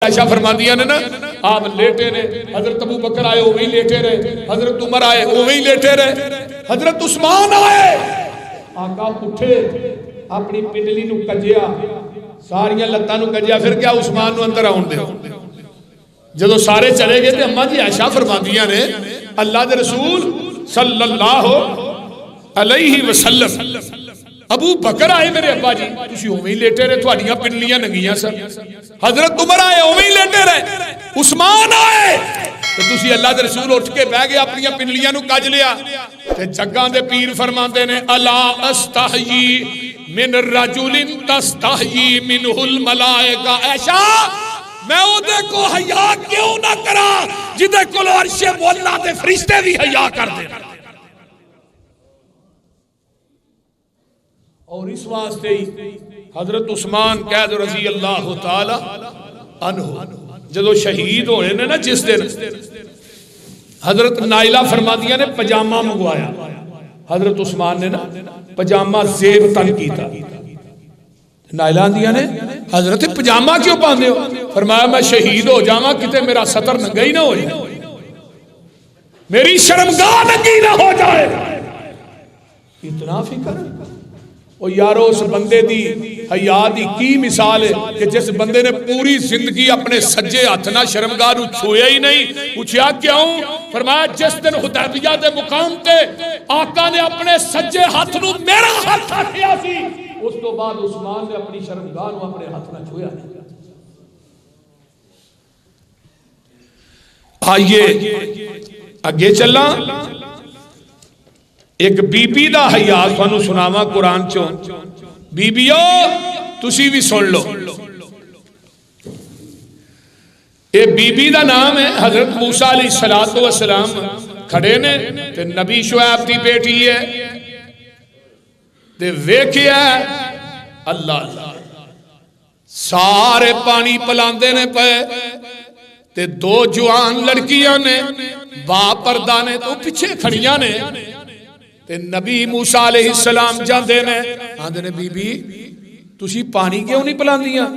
عائشہ فرماندیاں نے نا آپ لیٹے رہے، حضرت ابو بکر آئے وہ بھی لیٹے رہے، حضرت عمر آئے وہ بھی لیٹے رہے، حضرت عثمان آئے آقا اٹھے اپنی پنڈلی نو کجیا ساریاں لتاں نو کجیا پھر کیا عثمان نو اندر آن دے جدو سارے چلے گئے تھے اماں جی عائشہ فرماندیاں نے اللہ دے رسول صلی اللہ علیہ وسلم ابو بکر آئے میرے ابا جی تسی اوویں لیٹے رہے تہاڈیاں پنڈلیاں ننگیاں سن، حضرت عمر آئے اوویں لیٹے رہے، عثمان آئے تے تسی اللہ دے رسول اٹھ کے بیٹھ گئے اپنی پنڈلیاں نو کج لیا تے جگاں دے پیر فرماندے نے الا استحیی من الرجل تستحیی منہ الملائکہ عائشہ میں او دے کو حیا کیوں نہ کراں جدے کول عرش مولا تے فرشتے بھی حیا کر دے اور اس واسطے ہی حضرت عثمان قید رضی اللہ تعالی عنہ جدو شہید ہوئے نے نا جس دن حضرت نائلہ فرمادیاں نے پجامہ منگوایا، حضرت عثمان نے نا پجامہ زیب تن کیتا، نائلہ آندیاں نے حضرت پجامہ کیوں پاندے ہو؟ فرمایا میں شہید ہو جاواں کتے میرا سطر ننگا ہی نہ ہو جائے، میری شرمگاہ ننگی نہ ہو جائے، اتنا فکر اور یارو اس بندے دی حیا دی کی مثال ہے کہ جس بندے نے پوری زندگی اپنے سجے ہاتھ نہ شرمگاہ نو چھویا ہی نہیں، پوچھیا کیوں؟ فرمایا جس دن حدیبیہ دے مقام تے آقا نے اپنے سجے ہاتھ نو میرا ہاتھ آکھیا سی، اس تو بعد عثمان نے اپنی شرمگاہ نو اپنے ہاتھ نہ چھویا نہیں۔ آئیے آگے چلا ایک بی بی دا حیا تھانو سناواں قرآن چوں، بی بیو تسی بھی سن لو، اے بی بی دا نام ہے حضرت موسیٰ علیہ السلام کھڑے نے تے نبی شعیب دی بیٹی ہے تے ویکھیا اللہ سارے پانی پلاندے نے پے تے دو جوان لڑکیاں نے با پردہ نے تو پیچھے کھڑیاں نے تے نبی موسیٰ علیہ السلام جاندے نے آندے نے بی بی تسی پانی کیوں نہیں پلاندیاں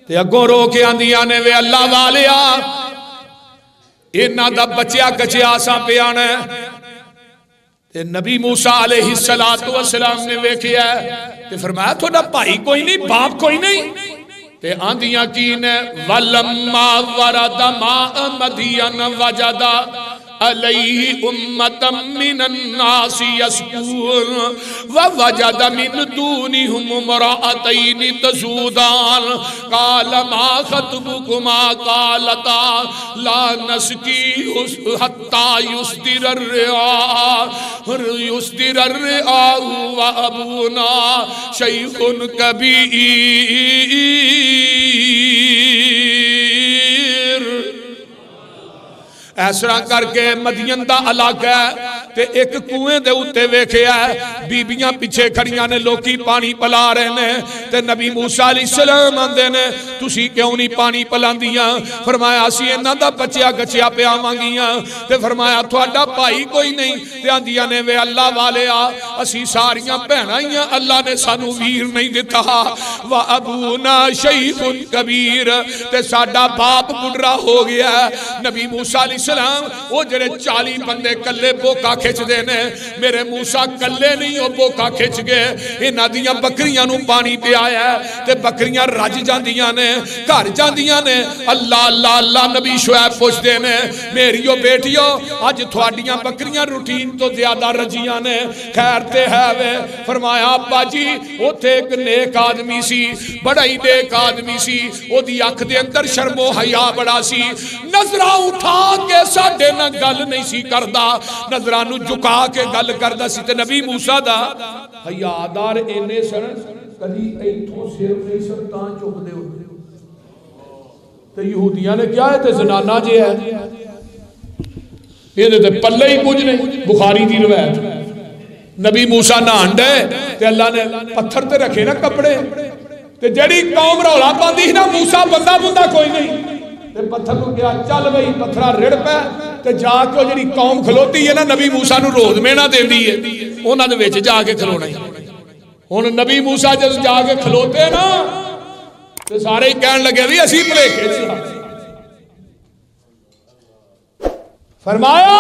تے اگوں رو کے آندیاں نے وے اللہ والیا انہاں دا بچیا کچیا آساں پہ آنا ہے تے نبی موسیٰ علیہ السلام نے ویکھیا تے فرمایا تھوڑا بھائی کوئی نہیں باپ کوئی نہیں تے آندیاں کی نے وَلَمَّا وَرَدَ مَاءَ مَدْيَنَ وَجَدَ علیہ امتا من الناس یسکون ووجد من دونہم امرأتین تزودان قال ما خطبکما قالتا لا نسکی حتی یصدر الرعاء وابونا شیخ کبیر۔ ایسرا کر کے مدین دا علاقہ ہے تے ایک کنویں دے اتے ویکھیا ہے بیبیاں پیچھے کھڑیاں نے لوکی پانی پلا رہے نے تے نبی موسیٰ علیہ السلام آندے نے تسی کیوں نہیں پانی پلاندیاں؟ فرمایا اسی انہاں دا بچیا گچیا پہ آوانگیاں تے فرمایا تھوڑا بھائی کوئی نہیں تے آندیاں نے وے اللہ والے اسی ساریاں بہنائیاں اللہ نے سانو ویر نہیں دیتا وَأَبُونَا شَيْخٌ کبیر تے ساڈا باپ بڑھرا ہو گیا ہے۔ نبی موسیٰ علیہ السلام وہ جڑے 40 بندے کلے بوکا کھچ دینے میرے موسیٰ کلے نہیں ہو بوکا کھچ گئے انہاں دیاں بکریاں نو پانی پہ آیا ہے تے بکریاں رج جاندیاں نے گھر جاندیاں نے اللہ اللہ اللہ نبی شعیب پوچھ دینے میریو بیٹیو آج تھوڑیاں بکریاں روٹین تو زیادہ رجیاں نے خیر تے ہے وے فرمایا ابا جی وہ تھے ایک نیک آدمی سی بڑا ہی نیک آدمی سی وہ دی اکھ دے اندر شرم و حیا بڑا سی نظرہ اٹھا کے ساڑھے نہ گل نہیں سی کردہ نظرانو جھکا کے گل کردہ سی تے نبی موسیٰ دا حیادار اینے سن کدی ایتھوں سر نہیں سرطان چک دے ہوتے تے یہودیاں نے کیا ہے تے زنانہ جے ہے یہ دیتے پلے ہی کچھ نہیں بخاری دی روایت نبی موسیٰ نہ ہنڈے تے اللہ نے پتھر تے رکھے نا کپڑے تے جڑی قوم رولا پاندی نا موسیٰ بندہ بندہ کوئی نہیں تے پتھر کو کیا چل بھئی پتھرہ رڑ پہ تے جا کے جڑی قوم کھلوتی ہے نا نبی موسیٰ نو روز میں نہ دے دی ہے انہاں دے وچ جا کے کھلونا ہی ہن نبی موسیٰ جب جا کے کھلوتے نا تو سارے ہی کہنے لگے بھی اسی بھلیکے چ ہاں۔ فرمایا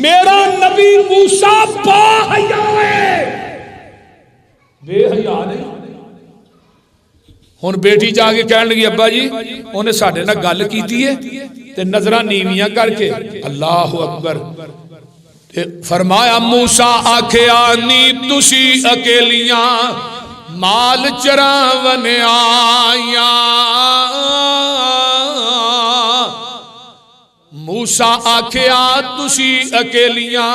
میرا نبی موسیٰ با حیا ہے، بے حیا نہیں۔ ہن بیٹی جا کے کہنے لگی ابا جی انہیں ساڈے نال گل کیتی ہے تے نظراں نیویاں کر کے، اللہ اکبر۔ فرمایا موسیٰ آکھیا نی تسی اکیلیاں مال چراون آیاں، موسیٰ آکھیا تسی اکیلیاں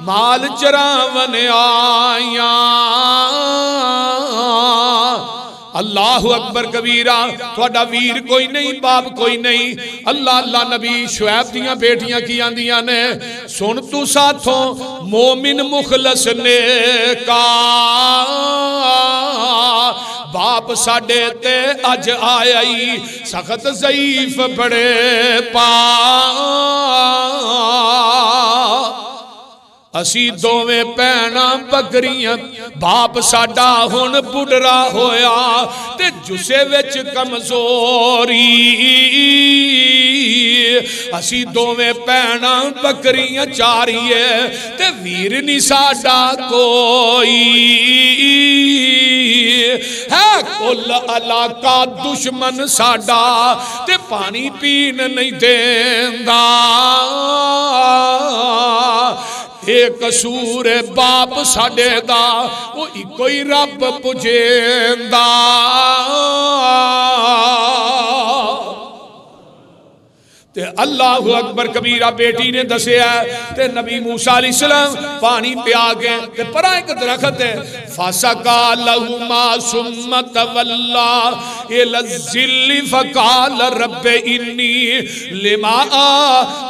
مال چراون آیاں، اللہ اکبر کبیرہ، تھوڑا ویر کوئی نہیں، باپ کوئی نہیں۔ اللہ اللہ نبی شعیب دیاں بیٹیاں کی آندیاں نے سن تو ساتھوں مومن مخلص نیکا، باپ ساڑے تے اج آئی سخت ضعیف بڑے پا، اسی دوویں پینا بکریاں، باپ ساڑا ہن بڑھرا ہویا تے جسے وچ کمزوری، اسی دوویں پینا بکریاں چاریے تے ویر نہیں ساڑا کوئی ہے، کل علاقہ دشمن ساڑا تے پانی پین نہیں دیندا، ایک قصور باپ ساڑے دا وہ کوئی رب پجیندا، تے اللہ اکبر کبیرہ بیٹی نے دسے ہے تے نبی موسیٰ علیہ السلام پانی پہ آگئے تے پرا ایک درخت ہے، فَسَقَى لَهُمَا ثُمَّ تَوَلَّى إِلَى الظِّلِّ فَقَالَ رَبِّ إِنِّي لِمَا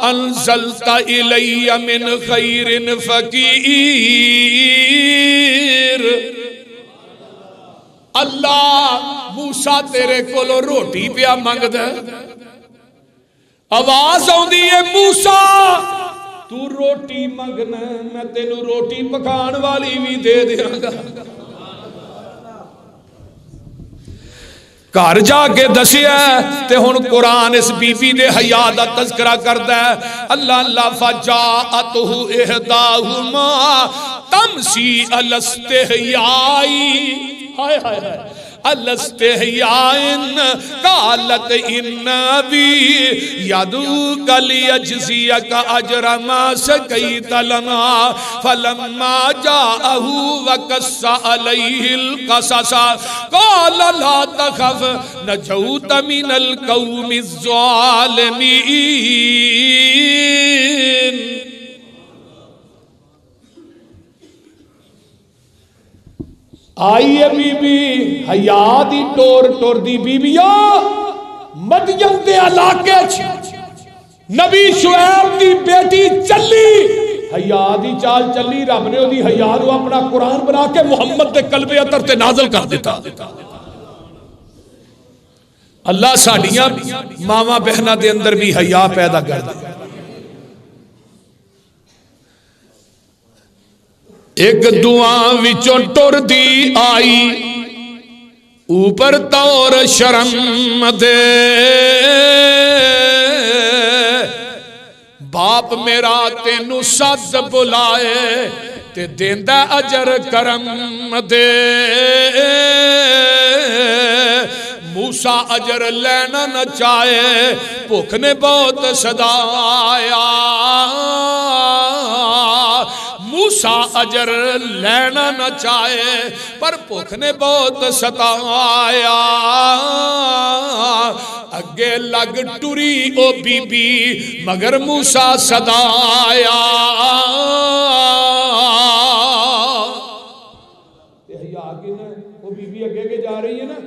أَنزَلْتَ إِلَيَّ مِنْ خَيْرٍ فَقِيرٌ۔ اللہ موسیٰ تیرے کولو روٹی پیا منگ دے، آواز آؤندی ہے موسیٰ تو روٹی منگنا میں تینوں روٹی پکان والی بھی دے دیاں گا۔ گھر جا کے دسیا تے ہن قرآن اس بی بی دے حیا دا تذکرہ کردا ہے، اللہ اللہ فجاءتہ احداہما تمشی علی استحیاء، ہائے ہائے ہائے الاستحیاء قالت ان ابی یدعوک لیجزیک اجر ما سقیت لنا، فلما جاءہ وقص علیہ القصص قال لا تخف نجوت من القوم الظالمین۔ آئیے بی بی حیا دی ٹور دی بی بیاں مدین دے علاقے نبی شعیب دی بیٹی چلی، حیا دی چال چلی، رب نے دی حیا نو اپنا قرآن بنا کے محمد دے قلب اطہر تے نازل کر دیتا۔ اللہ ساڑیاں ماما بہنہ دے اندر بھی حیا پیدا کر دے۔ ایک دعا وچوں ٹر دی آئی اوپر طور شرم دے، باپ میرا تینو ساتھ بلائے تے دیندہ اجر کرم دے، موسیٰ اجر لینا نہ چاہے بھوک نے بہت صدایا، موسیٰ اجر لینا نہ چاہے پر بھوک نے بہت ستایا، اگے لگ ٹری او بی بی مگر موسیٰ صدایا۔ وہ بی بی اگے جا رہی ہے نا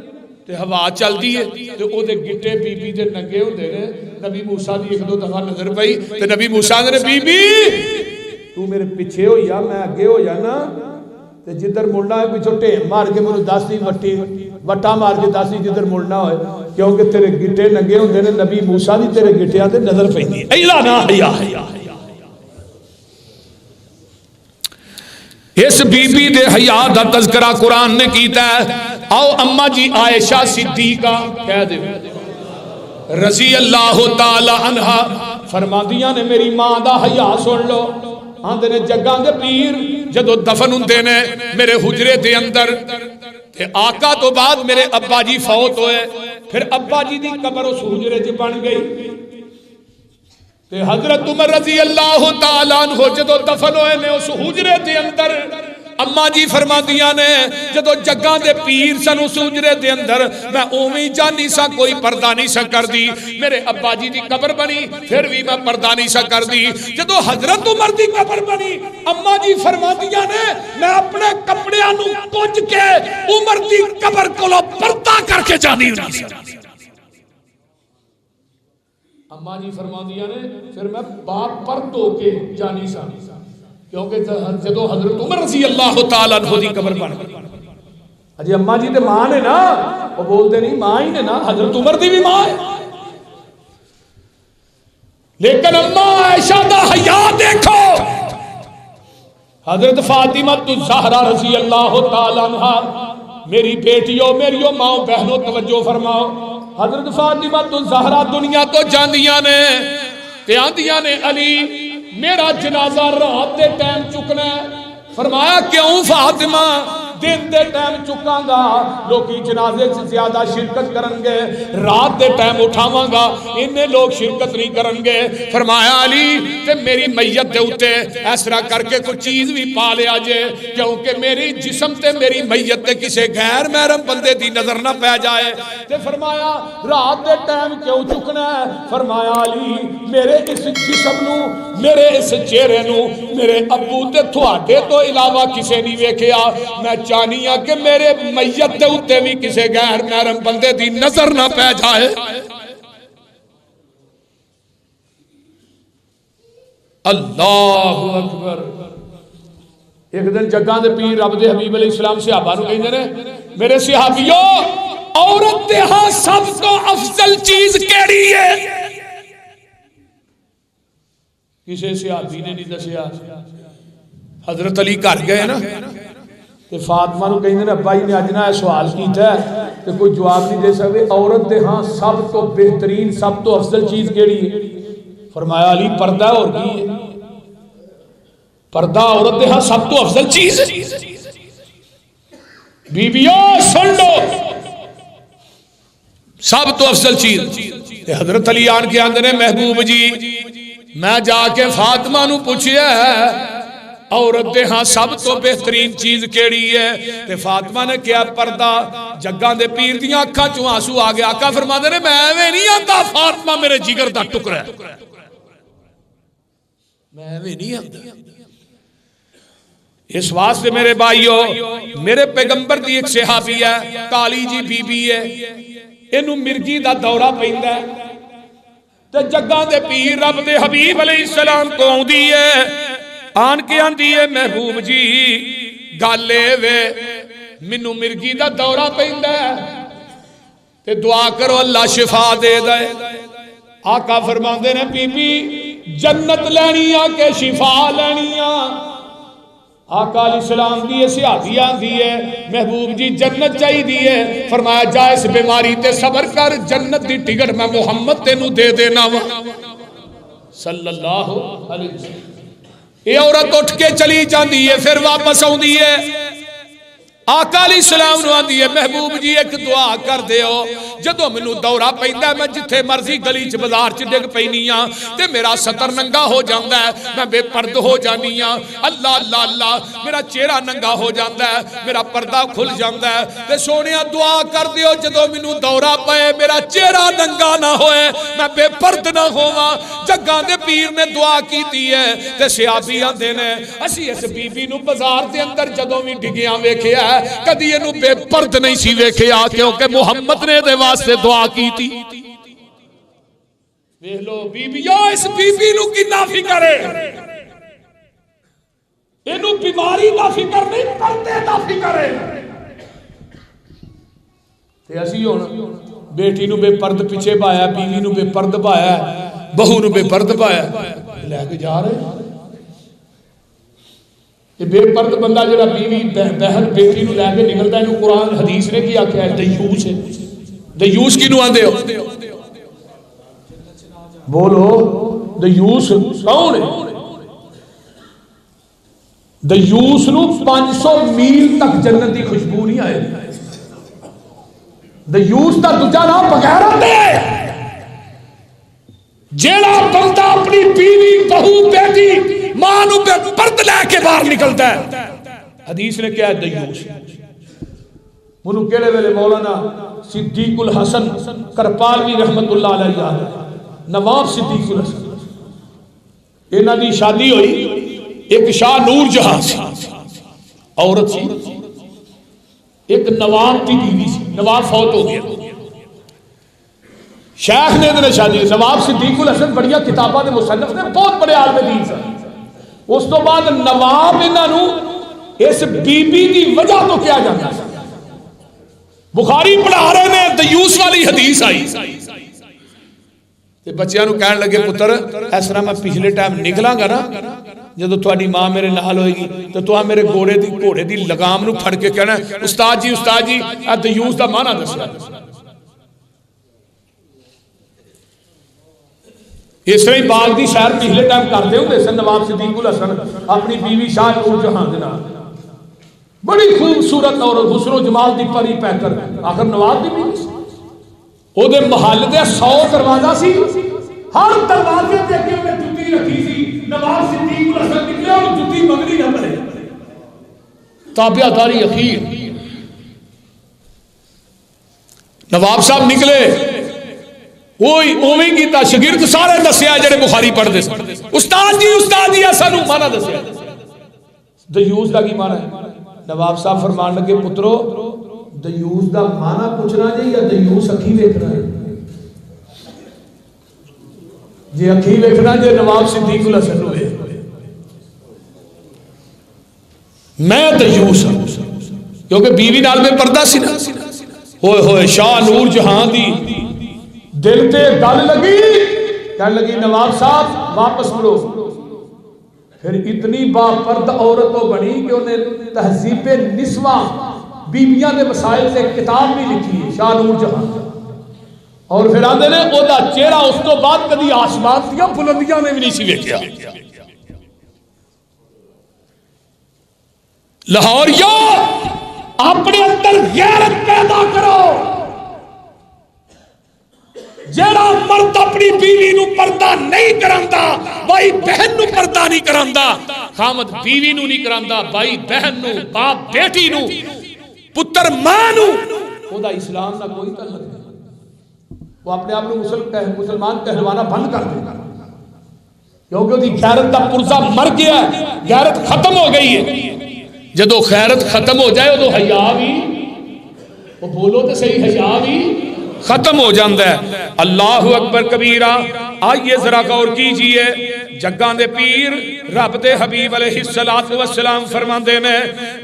تے ہوا چل دی ہے تے او دے گٹے بی بی دے ننگے ہو دے رہے، نبی موسیٰ دی ایک دو دفعہ نظر پئی تے نبی موسیٰ نے بی بی تو میرے پیچھے ہو یا میں اگے ہو جانا تے جدھر مڑنا ہے پیچھو ٹیم مار کے مجھے دس دی وٹا مار کے دس دی جدھر مڑنا ہوئے، کیونکہ تیرے گٹے ننگے ہوں نے نبی موسیٰ دی تیرے گٹے آتے نظر پہنی ہے۔ ایلا نا حیا، اس بی بی دے حیا دا تذکرہ قرآن نے کیتا ہے۔ آؤ اما جی عائشہ صدیقہ کہہ دے رضی اللہ تعالی عنہ فرماندیاں نے میری ماں دا حیا سن لو آندے نے جگاں دے پیر جدو دفن ہوندے نے میرے حجرے دے اندر تے آقا تو بعد میرے ابا جی فوت ہوئے پھر ابا جی دی قبر اس حجرے چ بن گئی تے حضرت عمر رضی اللہ تعالیٰ عنہ جدو دفن ہوئے نے اس حجرے دے اندر اما جی فرماندیاں نے جدو جگاں دے پیر سن اس حجرے دے اندر میں اوویں جانی سا کوئی پردہ نہیں سا کر دی میرے ابا جی دی قبر بنی پھر بھی میں پردہ نہیں سا کر دی جدو حضرت عمر دی قبر بنی اما جی فرماندیاں نے میں اپنے کپڑیاں نو کج کے عمر دی قبر کولو پردہ کر کے جانی نہیں سا اما جی فرماندیاں نے پھر میں باپ پرد ہو کے جانی سا کیونکہ جدو حضرت عمر رضی اللہ تعالیٰ عنہ دی قبر بن گئی اجی اما جی تے ماں نے نا وہ بولتے نہیں ماں ہی نے نا حضرت عمر دی بھی ماں ہے لیکن اما عائشہ دا حیا دیکھو حضرت فاطمہ الزہرا رضی اللہ تعالیٰ عنہ میری بیٹیوں میریوں ماں بہنوں توجہ فرماؤ حضرت فاطمہ الزہرا دنیا تو جاندیاں نے تے آندیاں نے علی میرا جنازہ رات دے ٹائم چکنا ہے فرمایا کیوں فاطمہ دن دے ٹائم چکاں گا لوگی جنازے سے زیادہ شرکت کرن گے رات دے ٹائم اٹھاواں گا انہیں لوگ شرکت نہیں کرن گے فرمایا علی تے میری میت دے اتے اس طرح کر کے کوئی چیز بھی پا لیا جے کیونکہ میری جسم تے میری میت تے کسے غیر محرم بندے دی نظر نہ پہ جائے تے فرمایا رات دے ٹائم کیوں چکنا ہے فرمایا علی میرے اس جسم نو میرے اس چہرے نو میرے ابو تے تھوڑے تو علاوہ کسے نہیں ویکھیا میں چانیاں کہ میرے میت دے اتے بھی کسے غیر محرم بندے دی نظر نہ پہ جائے اللہ اکبر ایک دن جگاں دے پیر رب دے حبیب علیہ السلام صحابہ نو کہیں نے میرے صحابیوں عورت دے ہاں سب تو افضل چیز کیڑی ہے کسے صحابی نے نہیں دسیا حضرت علی گھر گئے نا تے فاطمہ نو کہیں نے ابا جی نے اج نہ سوال کیتا ہے تے کوئی جواب نہیں دے سکتے عورت دے ہاں سب تو بہترین سب تو افضل چیز کیڑی ہے فرمایا علی پردہ اور کی ہے پردہ عورت دے ہاں سب تو افضل چیز ہے بیبیوں سن لو سب تو افضل چیز تے حضرت علی آن کے آندے نے محبوب جی میں جا کے فاطمہ نو پوچھیا ہے عورت دے ہاں سب تو بہترین چیز کیڑی ہے تے فاطمہ نے کیا پردہ جگاں دے پیر دیاں اکھاں چوں آنسو آ گیا آقا فرماندے نے میں ایویں نہیں آندا فاطمہ میرے جگر دا ٹکڑا ہے میں ایویں نہیں آندا اس واسطے میرے بھائیو میرے پیغمبر دی ایک صحابی ہے کالی جی بی بی ہے اینو مرگی دا دورہ پیندا ہے تے جگاں دے پیر رب دے حبیب علیہ السلام کو آندی ہے آن کے آندی ہے محبوب جی گالے وے منو مرگی دا دورہ پیندا ہے تے دعا کرو اللہ شفا دے دے آقا فرماندے نے بی بی جنت لینی آ کے شفا لینی آ آقا علیہ السلام دی صحابی آندی ہے محبوب جی جنت چاہی دی ہے فرمایا جا اس بیماری تے صبر کر جنت دی ٹکٹ میں محمد تینو دے دینا وا صلی اللہ علیہ وسلم یہ عورت اٹھ کے چلی جاندی ہے پھر واپس آندی ہے آقا علیہ السلام نو آندی ہے محبوب جی ایک دعا کر دیو جدو منو دورہ پیندا ہے میں جتھے مرضی گلی چ بازار چ ڈگ پینی ہاں تے میرا ستر ننگا ہو جاندا ہے میں بے پرد ہو جانی ہاں اللہ اللہ اللہ میرا چہرہ ننگا ہو جاندا ہے میرا پردہ کھل جاندا ہے تے سونیا دعا کر دیو جدو منو دورہ پے میرا چہرہ ننگا نہ ہوئے میں بے پرد نہ ہوواں جگاں دے پیر نے دعا کیتی ہے تے صحابی آندے نے اسی اس بی بی نو بازار دے اندر جدوں وی ڈگیاں ویکھیا کدی اینو بے پرد نہیں سی ویکھیا کیونکہ محمد نے دے واسطے دعا کی تھی ویکھ لو بیبیوں اس بی بی نو کتنا فکر ہے اینو بیماری دا فکر نہیں پردے دا فکر ہے تے اسی ہن بیٹی نو بے پرد پیچھے پایا بیوی نو بے پرد پایا بہو نو بے پرد پایا لے کے جا رہے یہ بے پرد بندہ جڑا بیوی بہن بیٹی نو لے کے نکلتا ہے، قرآن حدیث نے کیا کیا ہے؟ دیوس ہے۔ دیوس کی نو آندے ہو؟ بولو دیوس کون ہے؟ دیوس نو 500 میل تک جنت کی خوشبو نہیں آئے۔ دیوس دا دوجا نام بغیرت ہے۔ جیڑا بندہ اپنی بیوی بہو بیٹی ماں نو بے پرد لے کے باہر نکلتا ہے، حدیث نے کیا ہے؟ دیوس۔ منو کیڑے ویلے مولانا صدیق الحسن کرپالوی رحمت اللہ علیہ یاد ہے، نواب صدیق الحسن، انہاں دی شادی ہوئی، ایک شاہ نور جہاں سی عورت سی، ایک نواب کی بیوی سی، نواب فوت ہو گیا، شیخ نے انہوں نے شادی، نواب صدیق الحسن بڑیاں کتاباں دے مصنف نے، بہت بڑے عالم دین سے۔ اس تو بعد نواب انہوں اس بی بی دی وجہ تو کیا جاتا ہے، بخاری پڑھا رہے ہیں، دیوس والی حدیث آئی، بچیاں نو کہنے لگے پتر اس طرح میں پچھلے ٹائم نکلاں گا نا، جدو تھوڑی ماں میرے نال ہوئے گی تو تو میرے گھوڑے دی لگام نو پھڑ کے کہنا استاد جی دیوس دا معنی دسیا۔ اس طرح باغ دی سیر پچھلے ٹائم کرتے ہوندے سن نواب صدیق الحسن اپنی بیوی شاہ نور جہاں دے نال، بڑی خوبصورت اور حسن و جمال دی پری پیکر، آخر نواب دی بیوی او دے محل دے 100 دروازہ سی، ہر دروازے تے اگے میں جُتی رکھی سی، نواب صدیق الحسن نکلے اور جُتی منگنی نہ بنے، تابعہ داری اخیر۔ نواب صاحب نکلے، وہی اوویں کیتا، شاگرد سارے دسیا جڑے بخاری پڑھدے سن، استاد جی ایسا نو مانا دسیا۔ دیوس دا کی مانا ہے؟ نواب صاحب فرمان لگے پترو دیوس دا مانا پوچھنا جی یا دیوس اکھی ویکھنا ہے؟ جی اکھی ویکھنا جی نواب صدیق الحسن ہوئے، میں دیوس ہوں، کیونکہ بیوی نال میں پردہ سی نا، ہوئے ہوئے شاہ نور جہاں دی دل تے گل لگی، کہنے لگی نواب صاحب واپس مڑو۔ پھر اتنی با پرد عورت تو بنی کہ انہیں تہذیب نسواں بیبیاں دے مسائل سے کتاب بھی لکھی ہے شاہ نور جہاں، اور پھر آندے نے او دا چہرہ اس تو بعد کدی آسمان دیاں بلندیاں نے بھی نہیں سی ویکھیا۔ لاہوریو اپنے اندر غیرت پیدا کرو، جیڑا مرد اپنی بیوی نو پردہ نہیں کراندا بھائی بہن نو پردہ نہیں کراندا، خامد بیوی نو نہیں کراندا بھائی بہن نو، باپ بیٹی نو، پتر ماں نو، او دا اسلام نہ کوئی تعلق نہیں۔ وہ اپنے آپ کو مسلمان کہلوانا بند کر دے، کیونکہ دی غیرت دا پرزہ مر گیا ہے، غیرت ختم ہو گئی ہے۔ جدو غیرت ختم ہو جائے تو حیا بھی، وہ بولو تو صحیح، حیا بھی ختم ہو جاندہ ہے۔ اللہ اکبر کبیرہ۔ آئیے ذرا غور کیجئے، جگاں دے پیر رب دے حبیب علیہ السلام فرماندے نے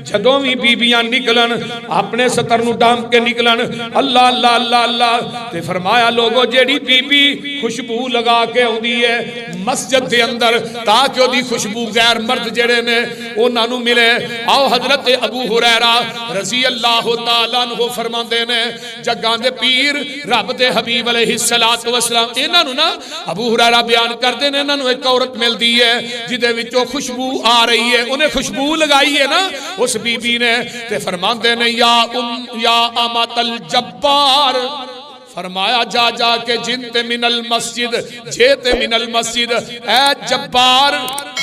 جدوں بھی بیبیاں نکلن اپنے ستر نو ڈام کے نکلن اللہ اللہ اللہ اللہ تے فرمایا لوگو جیڑی بی بی خوشبو لگا کے ہوندی ہے مسجد دے اندر تاکہ دی خوشبو غیر مرد جڑے نے انہاں نو ملے۔ آؤ حضرت ابو ہریرہ رضی اللہ تعالیٰ عنہ فرماندے نے جگاں دے پیر رب دے حبیب علیہ السلام انہاں نو نا ابو ہریرہ بیان کردے نے انہاں نو ایک عورت ملدی ہے جدے وچوں خوشبو آ رہی ہے، انہیں خوشبو لگائی ہے نا اس بی بی نے تے فرماندے نے یا امت الجبار، فرمایا جا جا کے جنت من المسجد جیت من المسجد، اے جبار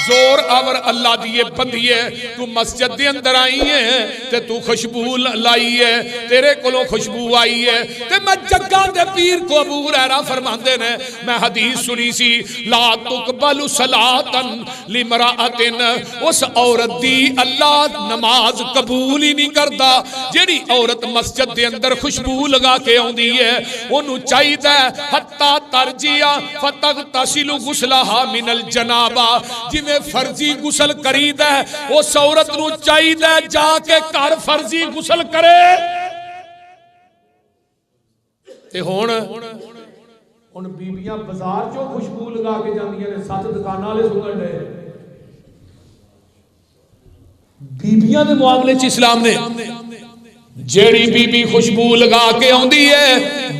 زور اور اللہ دیئے بندیے تو مسجد دے اندر آئی ہے تے تو خوشبو لائی ہے، تیرے کلوں خوشبو آئی ہے تے میں جگاں دے پیر کو ابو ہریرہ فرماندے نے میں حدیث سنی سی لا تقبل صلاة لمرأت، اس عورت دی اللہ نماز قبول ہی نہیں کردا جیڑی عورت مسجد دے اندر خوشبو لگا کے آندی ہے انہوں چاہیدہ حتی ترجیہ فتغتسل غسلہا من الجنابہ جی میں فرضی غسل کرید ہے اس عورت نو چاہیدہ جا کے کر فرضی غسل کرے۔ تے ہون بیبیاں بازار جو خوشبو لگا کے جاندیاں نے 7 دکانہ لے سنگن رہے بیبیاں دے معاملے چ اسلام نے جیڑی بی بی خوشبو لگا کے آندی ہے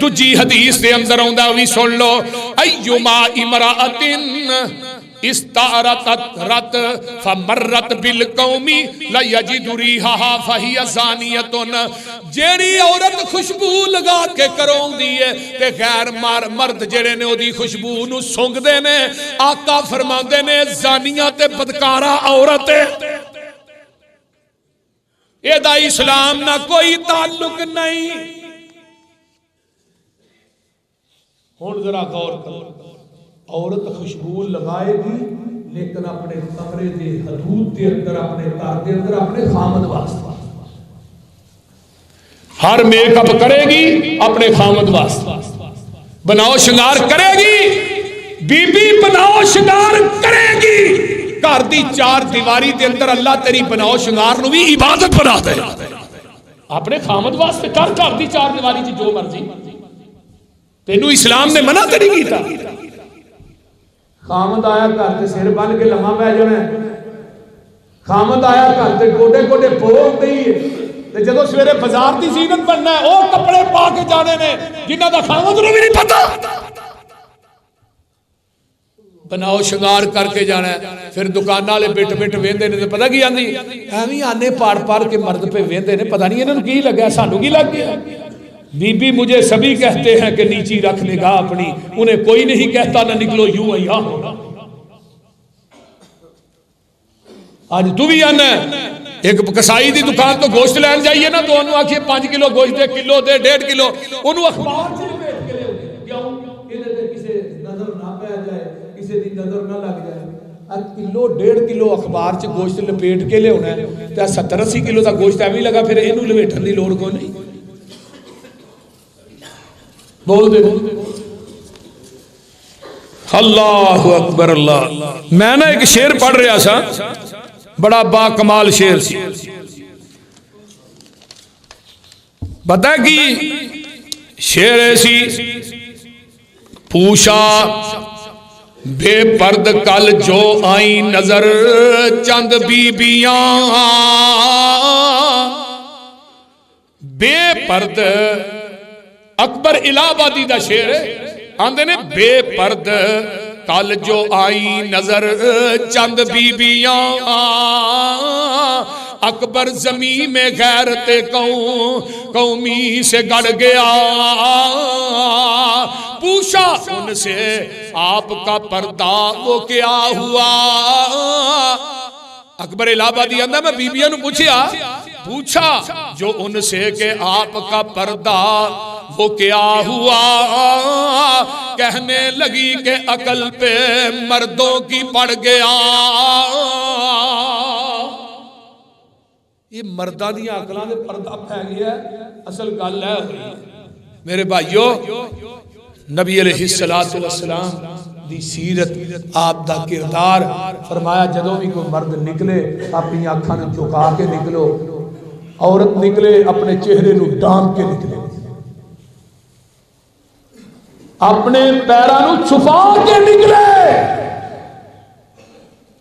دوجی حدیث دے اندر آندا وی سن لو ایما امرأۃ استعرت رت فمرت بالقوم لا یجد ریحها فہی زانیۃ جیڑی عورت خوشبو لگا کے کراؤندی ہے تے غیر مرد جڑے نے اودی خوشبو نو سونگدے نے آقا فرماندے نے زانیہ تے بدکارا عورت ہے اے دا اسلام نہ کوئی تعلق نہیں. ہن ذرا غور کرو عورت خوشبو لگائے گی لیکن اپنے کمرے دے حدود دے اندر اپنے گھر دے اندر اپنے خامد واسطے ہر میک اپ کرے گی اپنے خامد واسطے بناؤ شنگار کرے گی بی بی بناؤ شنگار کرے گی گھر دی چار دیواری دے اندر اللہ تیری بناؤ شنگار نو بھی عبادت بنا دے اپنے خامد واسطے کر گھر دی چار دیواری چ جو مرضی تینوں اسلام نے منع تے نہیں کیتا. خامد آیا گھر تے سر بن کے لمحہ پہ جانا ہے خامد آیا گھر تے گوڈے گوڈے پو ہوندی ہے تے جدوں سویرے بازار دی زینت بننا ہے او کپڑے پا کے جانے نے جنہاں دا خامد نو بھی نہیں پتہ بناؤ شنگار کر کے جانا ہے پھر دکان والے بٹ بٹ ویندے نے تے پتہ کی آندی ایویں آنے پاڑ پاڑ کے مرد پہ ویندے نے پتہ نہیں انہاں نوں کی لگا سانوں کی لگ گیا. بی بی مجھے سبھی کہتے ہیں کہ نیچی رکھ نگاہ اپنی انہیں کوئی نہیں کہتا نہ نکلو یوں ایا ہونا. آج تو بھی آنا ہے ایک کسائی دی دکان تو گوشت لین جائیے نا تو انہوں آکھئے 5 کلو گوشت دے کلو دے 1.5 کلو انہوں اخبار سے بیٹھ کے لے کیوں انہیں کسے نظر نہ پہ جائے کسے دی نظر نہ لگ جائے کلو 1.5 کلو اخبار سے گوشت لپیٹ کے لے ہونا ہے تو 70-80 کلو دا گوشت ایویں لگا پھر انہوں لپیٹن دی لوڑ کو نہیں بول دے اللہ اکبر اللہ. میں نے ایک شعر پڑھ رہا سا بڑا با کمال شعر سی بتا کی شعر ایسی پوچھا بے پرد کل جو آئی نظر چند بیبیاں بے پرد اکبر الہ آبادی دا شعر ہے آندے نے بے پرد کل جو آئی نظر چند بیبیاں اکبر زمین میں غیرت قومی سے گڑ گیا پوچھا ان سے آپ کا پردہ وہ کیا ہوا اکبر الہ آبادی آندہ میں بیبیاں نو پوچھا جو ان سے کہ آپ کا پردہ وہ کیا ہوا کہنے لگی کہ عقل پہ مردوں کی پڑ گیا. یہ مردہ دیا عقلان دے پردہ پہ گیا اصل گل ہے میرے بھائیو نبی علیہ السلام دی سیرت آپ دا کردار فرمایا جدوں بھی کوئی مرد نکلے اپنی آنکھاں نوں جھکا کے نکلو عورت نکلے اپنے چہرے نوں ڈام کے نکلے اپنے پیرانوں چھپا کے نکلے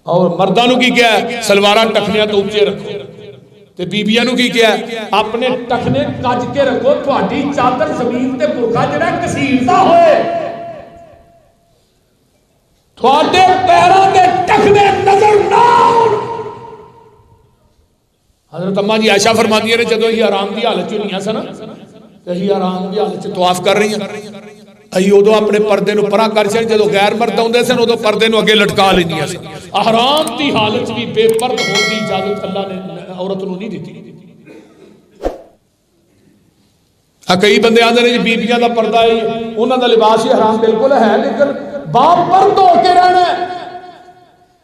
اور مردانوں کی کیا ہے سلواراں ٹکھنیاں تو اونچے رکھو تے بیبیانوں کی کیا ہے اپنے ٹکھنے کج کے رکھو تہاڈی چادر زمین تے برقع جڑا کسیرتا ہوئے تہاڈے پیراں دے ٹکھنے نظر نہ آؤن. حضرت اماں جی عائشہ فرماتی ہے جدوں ہی آرام دی حالت چ نہیں سن تے ہی آرام دی حالت چ طواف کر رہی ہیں ائی ادو اپنے پردے نو پرا کر چڑ جدو غیر مرد آتے سن ادو پردے نو اگے لٹکا لینیاں سن. احرام دی حالت بھی بے پرد ہونے کی اجازت اللہ نے عورت نو نہیں دیتی. کئی بندے آتے ہیں بیبیاں دا پردہ ہے انہاں دا لباس ہی حرام بالکل ہے لیکن باپ پرد ہو کے رہنا ہے.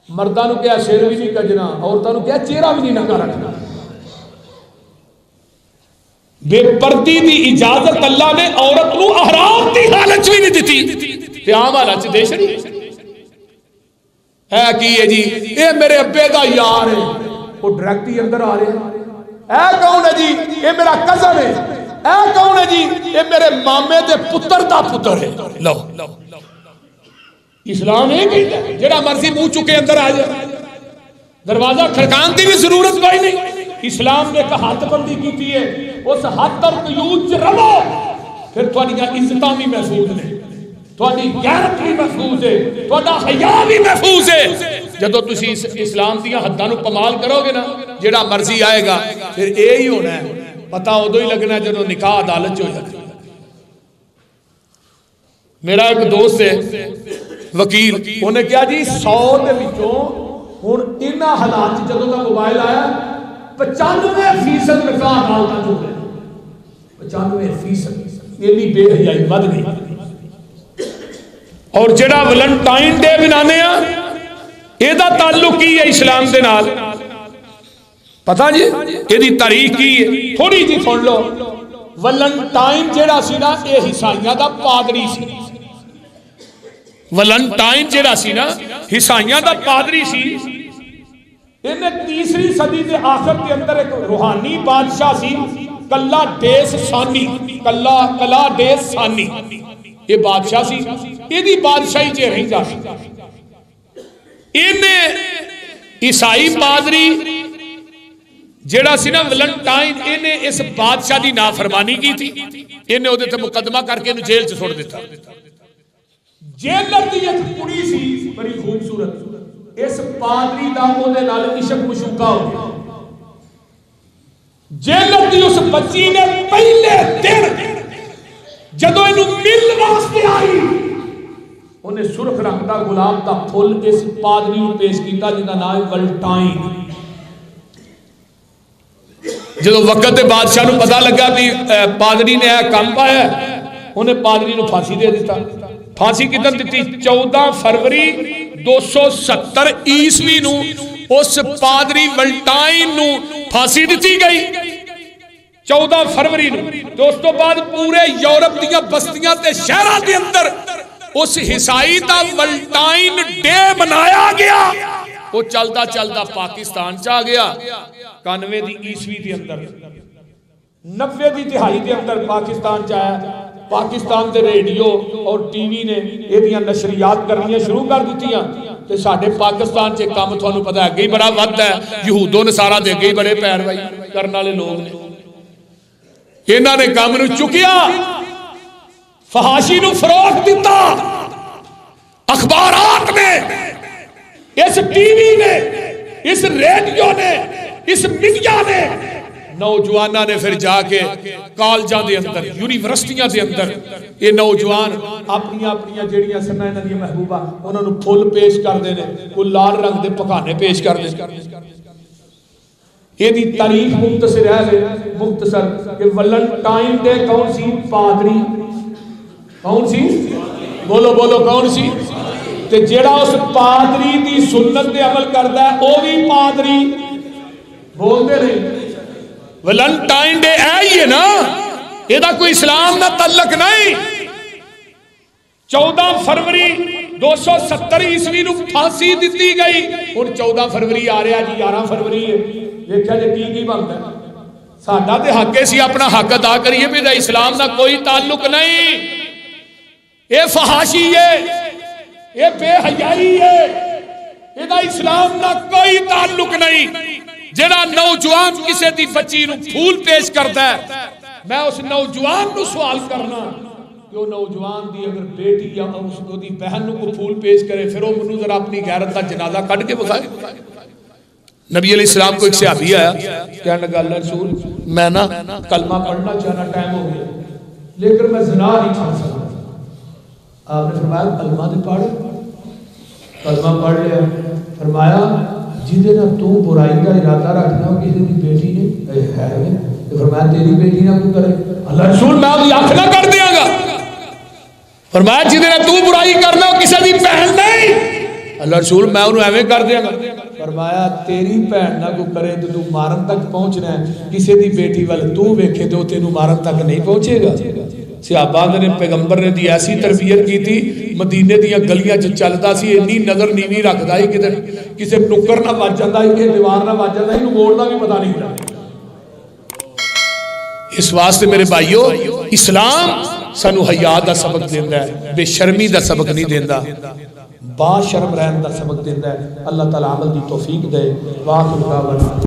مرداں نو کیا سر بھی نہیں کجنا عورتاں نو کیا چہرہ بھی نہیں ننگا رکھنا. بے پردی دی اجازت اللہ نے عورت نو احرام دی حالت بھی نہیں دیتی تے عام حالت دے چھڑی ہے کی ہے جی اے میرے ابے دا یار ہے وہ ڈائریکٹ ہی اندر آ رہے ہیں اے کون ہے جی اے میرا کزن ہے اے کون ہے جی اے میرے مامے دے پتر دا پتر ہے. لو اسلام یہ کہتا ہے جڑا مرضی منہ چکے اندر آ جائے دروازہ کھڑکان دی بھی ضرورت کوئی نہیں. اسلام نے ایک حد بندی کی ہے، اس حد اور قیود رہو، پھر تھوڑی عزتاں بھی محفوظ نے، تھوڑی غیرت بھی محفوظ ہے، تھوڑا حیا بھی محفوظ ہے۔ جدو تسی اسلام دیا حداں نو پامال کرو گے نا، جڑا مرضی آئے گا پھر یہی ہونا ہے، پتہ ادو ہی لگنا ہے جدو نکاح عدالت ہو جائے۔ میرا ایک دوست ہے وکیل، انہیں کیا جی 100 دے وچوں ہن انہاں حالات جدوں دا موبائل آیا 95% نکاح عدالتاں چ ہوئے، 95% اتنی بے حیائی ود گئی۔ اور جڑا ویلنٹائن ڈے منانے ہیں یہ دا تعلق کی ہے اسلام دے نال، پتہ جی یہ تاریخ کی ہے، تھوڑی جی سن لو۔ ویلنٹائن جڑا سی نا یہ عیسائیاں دا پادری سی، ویلنٹائن جڑا سی نا عیسائیاں دا پادری سی۔ انہیں 3 صدی دے آخر کے اندر ایک روحانی بادشاہ سی کلا ڈیس ثانی، کلا ڈیس ثانی، یہ بادشاہ سی، یہ دی بادشاہی چ رہندا سی۔ انہیں عیسائی پادری جیڑا سی نا ویلنٹائن، انہیں اس بادشاہ دی نافرمانی کی تھی، انہیں ادھے تے مقدمہ کر کے انہیں جیل سے چھوڑ دیتا۔ جیلر دی ایک کڑی سی بڑی خوبصورت، اس پادری دا ادھے نال عشق مشوقہ ہو گیا۔ جیلر دی اس بچی نے پہلے دن جدو انہوں مل واسطے آئی، انہیں سرخ رنگ دا گلاب دا پھول اس پادری کو پیش کیتا جنہاں نام ہے ویلنٹائن۔ جدو وقت بادشاہ نو پتہ لگا بھی پادری نے کام پایا، انہیں پادری نو پھانسی دے دیتا۔ پھانسی کتن دیتی 14 فروری 270 عیسوی نو اس پادری ویلنٹائن نو پھانسی دیتی گئی 14 فروری نو۔ تو اس تو بعد پورے یورپ دیا بستیاں تے شہرہ دے اندر اس عیسائی دا ویلنٹائن ڈے منایا گیا۔ وہ چلتا چلتا پاکستان چاہ گیا 91 دی عیسوی دے اندر، 90 دی دہائی دے اندر پاکستان چاہیا۔ پاکستان دے ریڈیو اور ٹی وی نے یہ دیاں نشریات کرنیاں شروع کر دیتیاں، تے ساڑھے پاکستان چے کام تھوانو پتہ ہے گئی بڑا وقت ہے، یہود و نصارہ دے گئی بڑے پیروائی کرنا لے لوگ نے، انہاں نے کام نو چکیا، فحاشی نو فروغ دیتا، اخبارات نے، اس ٹی وی نے، اس ریڈیو نے، اس میڈیا نے، نوجوانہ نے پھر جا کے کالجاں دے اندر، یونیورسٹیاں دے اندر یہ نوجوان اپنی جیڑیاں سننا انہاں دی محبوبہ انہاں نو پھول پیش کر دینے، کوئی لال رنگ دے پکانے پیش کر دینے۔ یہ دی تاریخ مختصر ہے، مختصر کہ ویلنٹائن ڈے کون سی؟ پادری کون سی؟ بولو بولو کون سی؟ تے جیڑا اس پادری دی سنت دے عمل کردا ہے وہ بھی پادری بول دے نہیں۔ ویلنٹائن ڈے ہے نا، یہ دا کوئی اسلام نہ تعلق نہیں۔ 14 فروری 270 عیسوی نو پھانسی دیتی گئی، اور 14 فروری آ رہا جی 11 فروری ہے، دیکھا جی کی بنتا ہے؟ ساڈا تے حق ہے سی اپنا حق ادا کریے، بھی دا اسلام دا کوئی تعلق نہیں۔ یہ فحاشی ہے، یہ بے حیائی ہے، یہ دا اسلام دا کوئی تعلق نہیں۔ جڑا نوجوان کسے دی بچی نو پھول پیش کرتا ہے، میں اس نوجوان نو سوال کرنا کہ وہ نوجوان دی اگر بیٹی یا اس کو دی بہن نو کو پھول پیش کرے، پھر وہ منو ذرا اپنی غیرت دا جنازہ کٹ کے بخائے۔ نبی علیہ السلام کو ایک صحابی آیا، کہنے لگا اللہ رسول میں نا کلمہ پڑھنا چاہنا ٹائم ہو گیا لیکن میں زنا نہیں چھوڑ سکتا۔ آپ نے فرمایا کلمہ دے پڑھ، کلمہ پڑھ لیا، فرمایا جیدے نا تو برائی کا ارادہ رکھنا ہو کسی دی بیٹی نے ہے، تو فرمایا تیری بیٹی نہ کو کرے، اللہ رسول میں ابھی آنکھ نہ کر دیا گا۔ فرمایا جیدے نا تو برائی کرنا ہو کسی دی بہن نہیں، اللہ رسول میں انہوں ایویں کر دیا گا۔ فرمایا تیری بہن نہ کو کرے تو تو مارن تک پہنچنا ہے، کسی دی بیٹی والے تو ویکھے تو تینوں مارن تک نہیں پہنچے گا۔ صحابہ نے پیغمبر نے دی ایسی تربیت کی تھی، مدینے دیا گلیاں چلتا سی اتنی نظر نیوی رکھتا ہی کدھر کسی نکر نہ بچ جاتا ہی، دیوار نہ بچ جاتا ہی، موڑنا بھی پتہ نہیں لگتا۔ اس واسطے میرے بھائیو اسلام سانو حیا دا سبق دیندا ہے، بے شرمی دا سبق نہیں دیندا، با شرم رہن دا سبق دیندا ہے۔ اللہ تعالی عمل دی توفیق دے۔ واخر دعوانا